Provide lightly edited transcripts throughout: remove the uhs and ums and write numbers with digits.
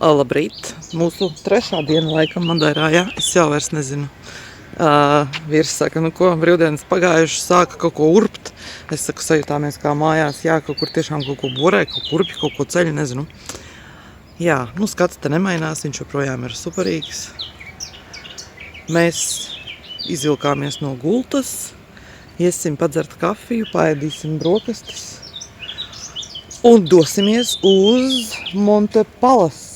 Labrīt! Mūsu trešā diena laikam Madeirā, jā? Es jau vairs nezinu. Vīrs saka, nu ko, brīvdienas pagājuši, sāka kaut ko urbt. Es saku, sajutāmies kā mājās, jā, kaut kur tiešām kaut ko borē, kaut ko urpi, kaut ko ceļ, nezinu. Jā, nu skats te nemainās, viņš joprojām ir superīgs. Mēs izvilkāmies no gultas, iesim padzert kafiju, paēdīsim brokastis un dosimies uz Monte Palace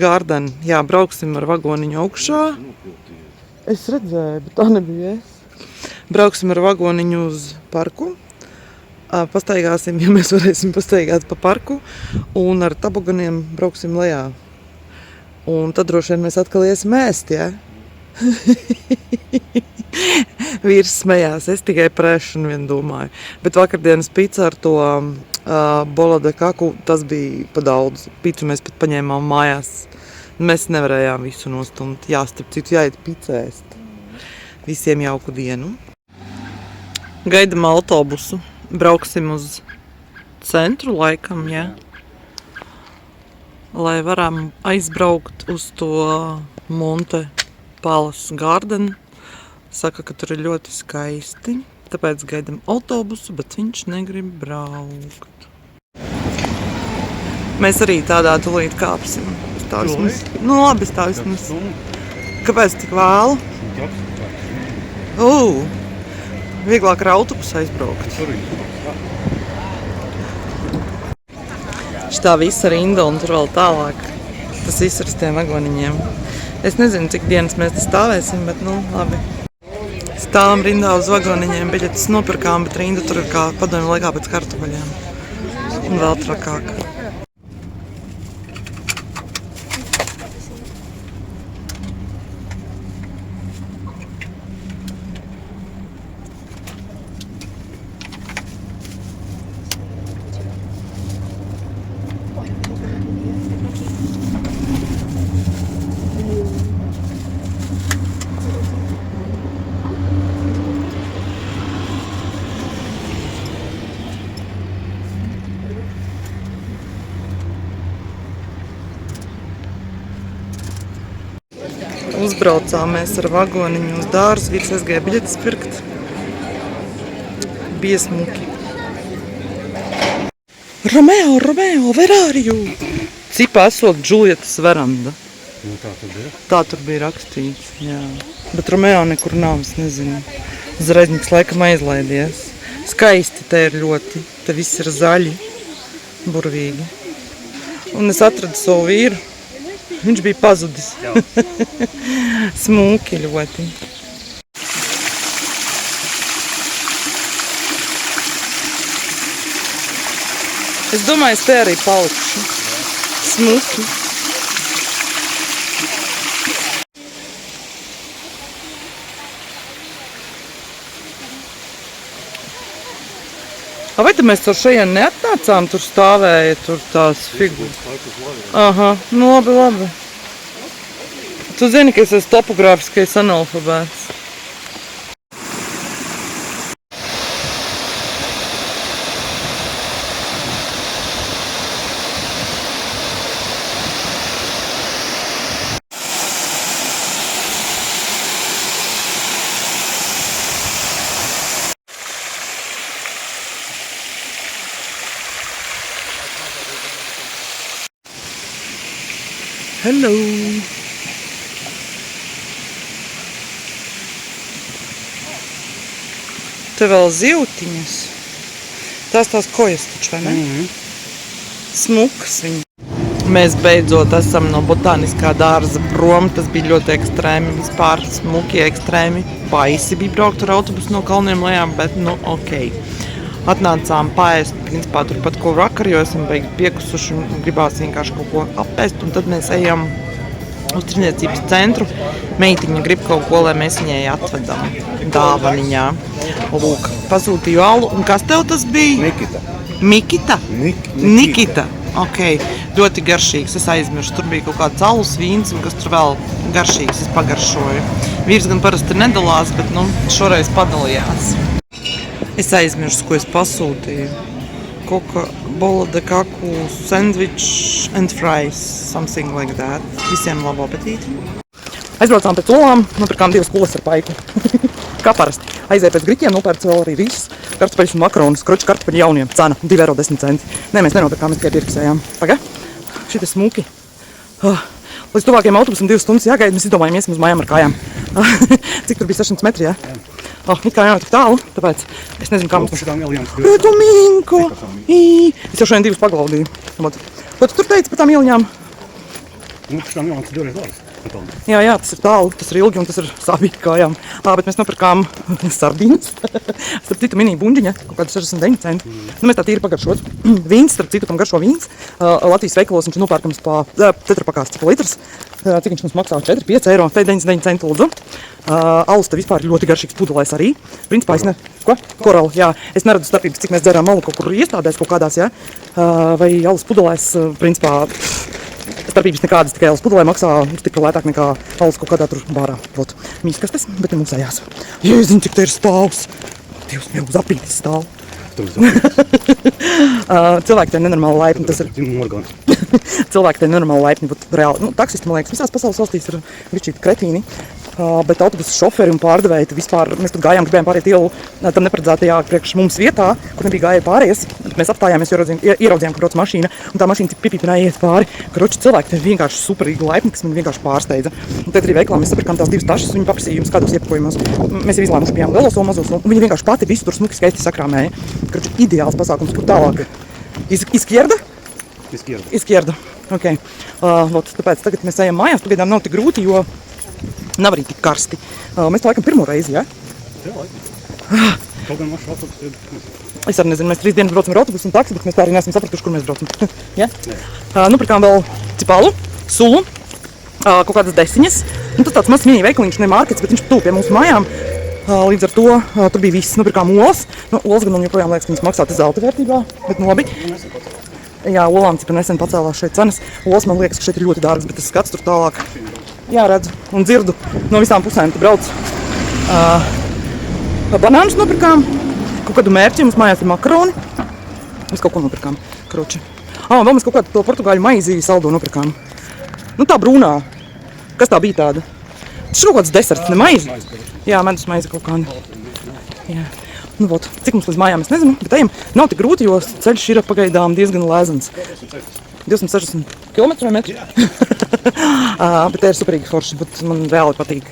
Garden. Jā, brauksim ar vagoniņu augšā. Es redzēju, bet tā nebija es. Brauksim ar vagoniņu uz parku. Pastaigāsim, ja mēs varēsim pastaigāt pa parku. Un ar toboganiem brauksim lejā. Un tad droši vien mēs atkal iesim ēst, jā? Vīrs smējās, es tikai prēšanu vien domāju. Bet vakardienas pica ar to bola de kaku, tas bija pa daudz. Picu mēs pat paņēmām mājās. Mēs nevarējām visu nostumt. Jā, starp citu jāiet pica ēst. Visiem jauku dienu. Gaidam autobusu. Brauksim uz centru laikam, jā. Lai varam aizbraukt uz to Monte Palace Garden. Saka, ka tur ir ļoti skaisti, tāpēc gaidam autobusu, bet viņš negrib braukt. Mēs arī tādā tūlīt kāpsim. Nu labi, tā vismaz. Kāpēc tik vēlu? Vieglāk ar autobusu aizbraukt. Šitā visa rinda un tur vēl tālāk. Tas viss ar tiem vagoniņiem. Es nezinu, cik dienas mēs te stāvēsim, bet nu labi. Stāvam rindā uz vagoniņiem, biļetes nopirkām, bet rinda tur ir kā padomju laikā pēc kartupeļiem. Un vēl trakāk. Uzbraucām mēs ar vagoniņu uz dārzu, vīrs aizgāja biļetes pirkt. Bija smuki. Romeo, where are you? Cipā esot Džulietas veranda. Nu, tā tur bija? Tā tur bija rakstīts, jā. Bet Romeo nekur nav, es nezinu. Zreiznieks laikam aizlaidies. Skaisti te ir ļoti. Te viss ir zaļi, burvīgi. Un es atradu savu vīru. Viņš bija pazudis. Smuki ļoti. Es domāju, es te arī palikšu. Smuki. Vai te mēs ar šajien neatnācām, tur stāvēja tur tās figūras? Aha, nu labi. Tu zini, ka es esmu topogrāfiskais analfabēts. Hello! Te vēl zivtiņas. Tās kojas taču, vai ne? Smukas viņa. Mēs beidzot esam no botāniskā dārza prom. Tas bija ļoti ekstrēmi, vispār smuki ekstrēmi. Baisi bija braukt ar autobusu no kalniem lejām, bet nu okei. Atnācām paēst, principā turpat ko vakar, jo esam beigi piekusuši un gribās vienkārši kaut ko apēst. Un tad mēs ejam uz tirniecības centru. Meitiņa grib kaut ko, lai mēs viņai atvedam dāvaniņā. Lūk, pasūtīju alu. Un kas tev tas bija? Mikita? Nikita. Ok, ļoti garšīgs. Es aizmirstu. Tur bija kaut kāds alus, vīns un kas tur vēl garšīgs. Es pagaršoju. Vīrs gan parasti nedalās, bet nu, šoreiz padalījās. Es aizmirstu, ko es pasūtīju. Coca-Cola de kaku sandwich and fries, something like that. Visiem labu apetīti. Aizbraucām pēc olām, nopirkām 2 kolas ar paiku. Kā parasti. Aizēja pēc griķiem, nopērc vēl arī risus, kartupeļus un makaronus, kroči kartupeļi jauniem. Cena 2,10 €. Nē, mēs nenopirkām, mēs tikai pirksējām. Paga, šitie smuki. Līdz tuvākajiem autobusam 2 stundas jāgaida, mēs izdomājam, iesim uz mājām ar kājām. Cik tur bija 600 metri, jā? It kā jau tik tālu, tāpēc es nezinu, kā mums tas... Domingo! Es jau šodien 2 paglaudīju. Ko tu tur teici par tām ieliņām? Jā, tas ir tālu, tas ir ilgi un tas ir sāpīgi kājām. Bet mēs nopirkām sardiņas. Starp citu mini buņģiņa, kaut kāda 69 centi. Mēs tā tīri pagaršot. Vīns, starp citu, kam garšo vīns. Latvijas veikalos viņš nopērkams pa tetrapakās cik litrs. Cik viņš mums maksā 4-5 €, te 99 centi lūdzu. Alus te vispār ļoti garšīgs pudelēs arī. Principā es Ko? Korali, jā. Es neredzu starpības, cik mēs dzerām alu kaut kur iestādēs kaut kādās, jā. Vai alus pudelēs, principā... Starpības nekādas, tikai alus pudelē maksā tik lētāk nekā alus kaut kādā tur bārā. Mīskastes, bet ne mūsējās. Jēziņ, cik te ir stāvs. Dievs, jau uz aprītis stāv. Cilvēki te ir nenormāli laipni, tas ir... Cilvēki te ir nenormāli laipni, bet reāli, taksisti, man liekas, visās pasaules valstīs ir bišķīti kretīni. Bet autobusu šoferi un pārdevēji vispār, mēs tur gājām, gribējām pāriet ielu tam neparedzētajā priekš mums vietā, kur nebija gājēji pārējais. Mēs apstājāmies, ieraudzījām, ka brauc mašīna, un tā mašīna cik pipīpināja iet pāri. Karoči, cilvēki te vienkārši superīgi laipni, kas man vienkārši pārsteidza. Un tad arī veiklā mēs sapirkām tās 2 tašas, viņi paprasīja jums kādos iepakojumos. Mēs jau izlēmuši bijām lielo solu, mazo solu, un viņi vienkārši pati visu tur smuki skaisti sakrāmēja. Karoči, ideāls pasākums, kur tālāk. Izquierda. Okay. Tāpēc tagad mēs ejam mājās, pagaidām nav tik grūti, jo nav arī tik karsti. Mēs tā laikam pirmo reizi, jā? Jā, laikam. Kaut gan mašs autobus ir... Es arī nezinu, mēs 3 dienas braucam ar autobusu un taksi, bet mēs tā arī neesam sapratuši, kur mēs braucam. Jā? Nopirkām vēl cipalu, sulu, kaut kādas desiņas. Tas tāds mazs mini veikaliņš, ne markets, bet viņš tuvu pie mūsu mājām. Līdz ar to tur bija viss. Nopirkām olas. Olas gan man joprojām liekas, ka viņas maksā zelta vērtībā, bet labi. Jā, olām cipa nesen pacēlās šeit cenas. Olas man liekas, ka šeit ir ļoti dārgas, bet tas skats tur tālāk. Jā, redzu un dzirdu no visām pusēm, tu brauc. Banānus nopirkām, kaut kādu mērķi, mums mājās ir makaroni. Mēs kaut ko nopirkām, karoči. Vēl mēs kaut kādu to portugāļu maizi saldo nopirkām. Tā brūnā. Kas tā bija tāda? Tas ir kaut kāds deserts, ne maizi? Jā, medus maizi kaut kāda. Jā. Cik mums līdz mājām, es nezinu, bet ejam. Nav tik grūti, jo ceļš ir pagaidām diezgan lēzens. 260 km vai metri? Bet te ir superīgi forši, bet man reāli patīk.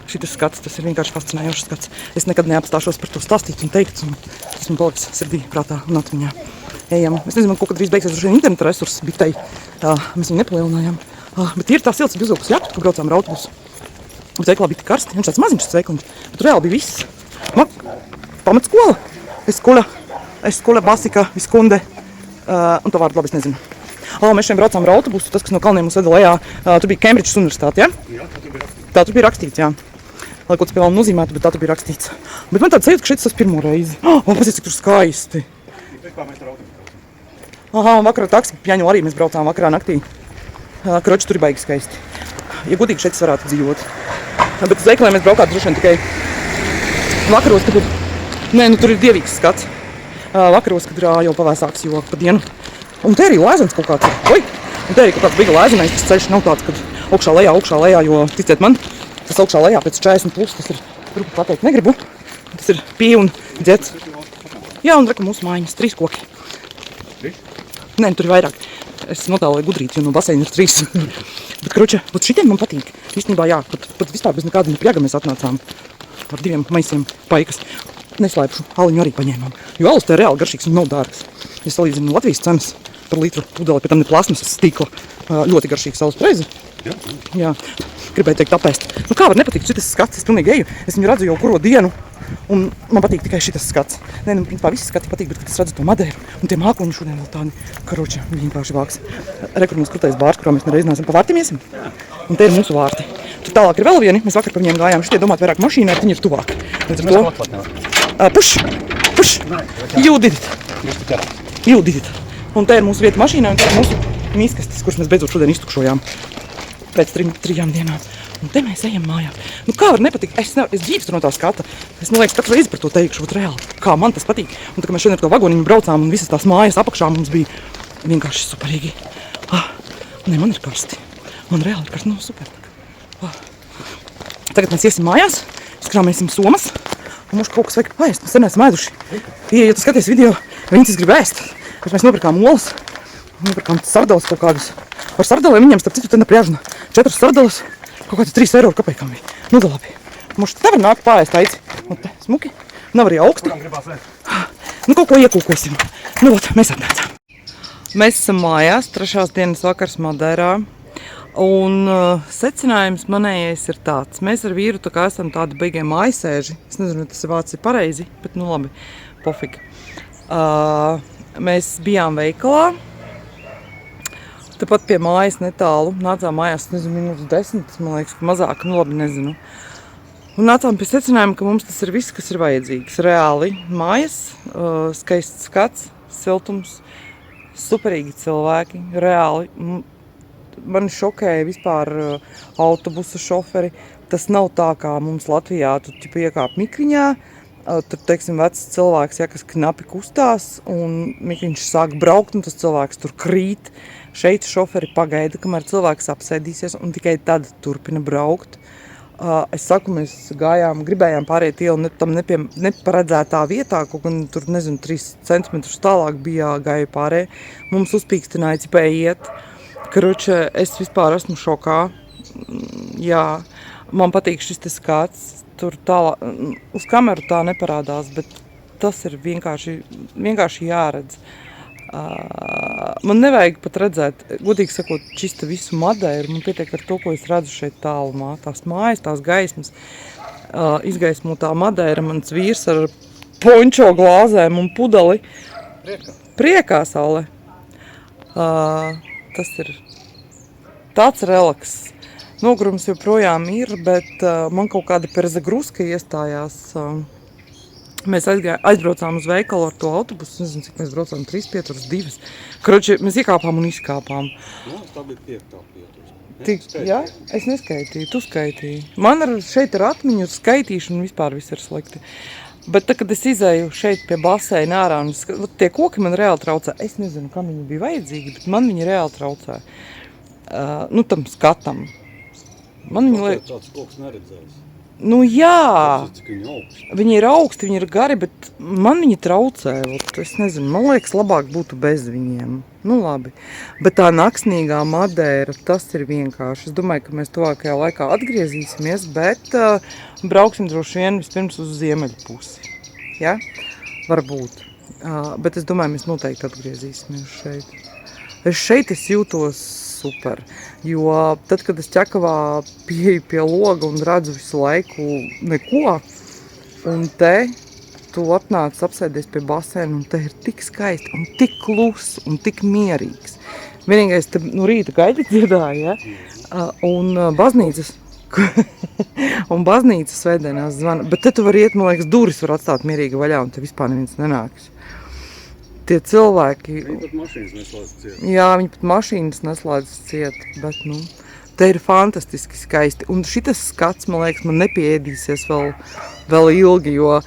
Šitas skats, tas ir vienkārši fascinējošs skats. Es nekad neapstāšos par to stāstīt un teikt, un tas man paliks sirdī, prātā un atmiņā. Ejam. Es nezinu, man kaut kad drīz beigsies droši vien interneta resursi bitei. Mēs viņu nepalielinājām. Bet ir tā silts bizūkas jakt, kur braucām ar autobusu. Bet veiklā bija tik karsti, viņš tāds maziņš tas veikliņš, bet reāli bija viss. Pamatskola, Escola Básica Visconde, un to vārdu labi es nezinu. Mēs šiem braucām ar autobusu, tas, kas no kalniem mums veda lejā, tur bija Cambridges universitāte, ja? Jā, tā tur bija rakstīts, jā. Lai kaut kas pie vēl nozīmētu, bet tā tur bija rakstīts. Bet man tāda sajūta, ka šeit tas pirmo reizi. Pasies, cik tur skaisti. Un vakarā taksi Pjaņu arī mēs braucām vakarā naktī. Kroči, tur ir baigi skaisti. Ja godīgi šeit es varētu dzīvot. Bet uz veikaliem mēs braukātu droši vien tikai vakaros, kad tur ir dievīgs skats. Vakaros, kad ir jau pavēsāks, jo pa dienu. Un te arī lēzens kaut kāds. Un te arī kaut kāds biga lēzenais, tas ceļš nav tāds, kad augšā lejā, jo, ticiet man, tas augšā lejā pēc 40 plus, tas ir, grupu pateikt negribu. Tas ir pie un dzets. Jā, un reka mūsu mājiņas, 3 koki. Nē, tur ir vairāk. Es notāloju gudrīt, jo no baseina ir 3. Bet, kroči, šitiem man patīk. Īstenībā, jā, pat vispār bez nekāda pļaga mēs atnācām ar 2 maisiem paikas. Neslēpšu, aliņu arī paņēmām. Jo alus te ir reāli garšīgs un nav dārgs. Ja salīdzinu Latvijas cenas par litru pudeli, pēc tam ne plasmasas stikla. Ļoti garšīgs alus, pareizi? Jā. Gribēju teikt apēst. Kā var nepatikt šitas skats? Es pilnīgi eju. Es viņu redzu jau kuro dienu. Un man patīk tikai šitas skats. Nē, principā visi skati patīk, bet kad es redzu to Madeiru un tie mākoņi šodien vēl tādi, karoči, vienkārši vāks. Kur mums krūtais bārs, kurā mēs nereiz neesam pa vārtiem iesim. Un te ir mūsu vārti. Tur tālāk ir vēl vieni, mēs vakar par viņiem gājām. Šitie domāt vairāk mašīnā, bet viņi ir tuvāk. Līdz ar to. Push. You did it. Un te ir mūsu vieta mašīnā un te ir mūsu mīskastes, kuras mēs beidzot šodien iztukšojām. Pēc 3 dienām. Un te mēs ejam mājās. Nu kā var nepatikt? Es ģīpstu no tā skata. Es, man liekas, katru reizi par to teikšu, vat reāli. Kā man tas patīk. Un tā, ka mēs šodien ar to vagoniņu braucām un visas tās mājas apakšā mums bija vienkārši superīgi. Ne, man ir karsti. Man reāli ir karsti. Nu, super. Tagad mēs iesim mājās, skrāmēsim somas. Un mums kaut kas vajag paēst. Mēs neesam ēduši. Ja tu skaties video, viņas grib ēst. Bet mēs nopirkām olas. Nopirkām sardalas kaut kādus. Par sardalēm viņiem starp citu tena priežna. 4 sardalas. Kaut kāds 3 eiro kapēkam bija. Nu, da labi. Mums te var nākt paēst aici. Un te smuki. Nav arī augsti. Nu, kaut ko iekūkosim. Nu, ot, mēs atnācām. Mēs esam mājās, 3. dienas vakars Madeirā. Un secinājums manējais ir tāds. Mēs ar vīru tā kā esam tādi beigie mājasēži. Es nezinu, tas vārds ir pareizi, bet nu labi, pofīgi. Mēs bijām veikalā. Tepat pie mājas netālu. Nācām mājās, nezinu, minūtes 10, man liekas, ka mazāk, nu labi, nezinu. Un nācām pie secinājuma, ka mums tas ir viss, kas ir vajadzīgs. Reāli mājas, skaists skats, siltums, superīgi cilvēki, reāli. Mani šokēja vispār autobusu šoferi. Tas nav tā, kā mums Latvijā, tu iekāp mikriņā, tur, teiksim, vecs cilvēks, ja, kas knapi kustās, un mikriņš sāk braukt, un tas cilvēks tur krīt. Šeit šoferi pagaida, kamēr cilvēks apsēdīsies, un tikai tad turpina braukt. Es saku, mēs gribējām pāriet ielu tam neparedzētā vietā, kaut gan tur, nezinu, 3 centimetrus tālāk bija gāja pārē. Mums uzpīkstināja, cipēja iet. Karoče, es vispār esmu šokā. Jā, man patīk šis te skats. Tur tālāk, uz kameru tā neparādās, bet tas ir vienkārši jāredz. Man nevajag pat redzēt, godīgi sakot, čista visu Madeiru. Man pietiek ar to, ko es redzu šeit tālumā. Tās mājas, tās gaismas, izgaismotā Madeira, mans vīrs ar pončo glāzēm un pudeli. Priekā saule. Tas ir tāds relaks. Nogurums joprojām ir, bet man kaut kāda perzagruska iestājās. Mēs aizbraucām uz veikalu ar to autobusu, nezinu, cik mēs braucām, 3 pieturas, 2. Kroči, mēs iekāpām un izkāpām. Nu, tā bija 5. pieturas. Jā, es neskaitīju, tu skaitīji. Man šeit ir atmiņu, skaitīšu un vispār viss ir slikti. Bet tad, kad es izēju šeit pie baseina ārā, un tie koki man reāli traucē. Es nezinu, kam viņi bija vajadzīgi, bet man viņi reāli traucē. Nu, tam skatam. Man viņi liek... Tāds koks neredzējis. Nu jā, Viņi viņi ir augsti, viņi ir gari, bet man viņi traucē. Es nezinu, man liekas, labāk būtu bez viņiem. Nu labi, bet tā naksnīgā Madeira, tas ir vienkārši. Es domāju, ka mēs tuvākajā laikā atgriezīsimies, bet brauksim droši vien vispirms uz ziemeļu pusi. Ja? Varbūt. Bet es domāju, mēs noteikti atgriezīsimies šeit. Šeit es jūtos super, jo tad, kad es Ķekavā pieeju pie loga un redzu visu laiku neko, un te tu atnāc apsēdies pie baseina, un te ir tik skaisti, un tik kluss, un tik mierīgs. Vienīgais te no rīta gaļi dziedāja, ja? Un baznīcas, un baznīcas svētdienās zvana, bet te tu var iet, man liekas, durvis var atstāt mierīgi vaļā, un te vispār neviens nenāks. Tie cilvēki... Viņi pat mašīnas neslēdz ciet. Jā, viņi pat mašīnas neslēdz ciet, bet, nu, te ir fantastiski skaisti. Un šitas skats, man liekas, man nepieēdīsies vēl ilgi, jo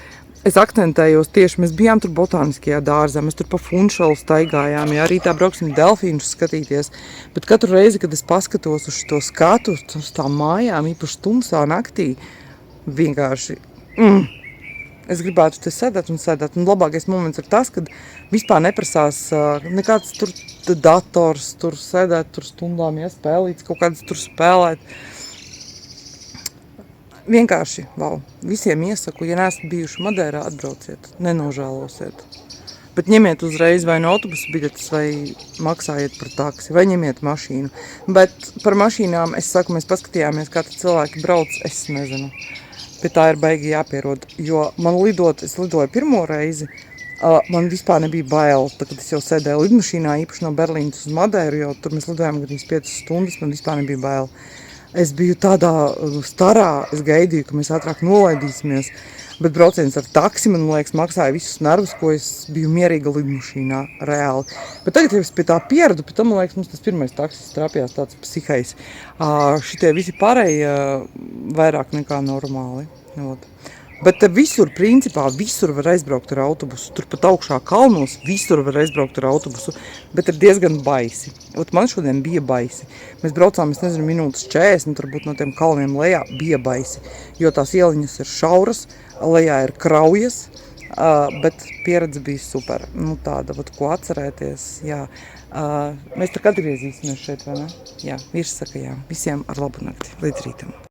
es akcentējos tieši, mēs bijām tur botāniskajā dārzā, mēs tur pa Funšalu staigājām, jā, rītā brauksim delfīnus skatīties, bet katru reizi, kad es paskatos uz to skatu, uz tām mājām, īpaši tumsā naktī, vienkārši... Es gribētu te sēdēt, un labākais moments ir tas, kad vispār neprasās nekāds tur dators, tur sēdēt, tur stundām iespēlīts, kaut kādas tur spēlēt. Vienkārši, wow, visiem iesaku, ja neesat bijuši Madeirā, atbrauciet, nenožēlosiet. Bet ņemiet uzreiz vai no autobusu biļetes, vai maksājiet par taksi, vai ņemiet mašīnu. Bet par mašīnām, es saku, mēs paskatījāmies, kā cilvēki brauc, es nezinu. Pie tā ir baigi jāpierod, jo man es lidoju pirmo reizi, man vispār nebija bail, tad, kad es jau sēdēju lidmašīnā, īpaši no Berlīnas uz Madeiru, jo tur mēs lidojām gandrīz 5 stundas, man vispār nebija bail. Es biju tādā starā, es gaidīju, ka mēs ātrāk nolaidīsimies, bet brauciens ar taksi, man liekas, maksāja visus nervus, ko es biju mierīga lidmašīnā, reāli. Bet tagad, ja es pie tā pieradu, pie tam, man liekas, mums tas pirmais taksis trapjās tāds psihais. Šitie visi pārējie vairāk nekā normāli. Ot. Bet visur, principā, visur var aizbraukt ar autobusu. Turpat augšā kalnos visur var aizbraukt ar autobusu, bet ir diezgan baisi. Ot, man šodien bija baisi. Mēs braucām, es nezinu, minūtes 40, turbūt no tiem kalniem lejā bija baisi, jo tās ieliņas ir šauras, lejā ir kraujas, bet pieredze bija super. Nu, tāda, vat, ko atcerēties, jā. Mēs tak atgriezīsimies šeit, vai ne? Jā, vīrs saka jā. Visiem ar labu nakti. Līdz rītam.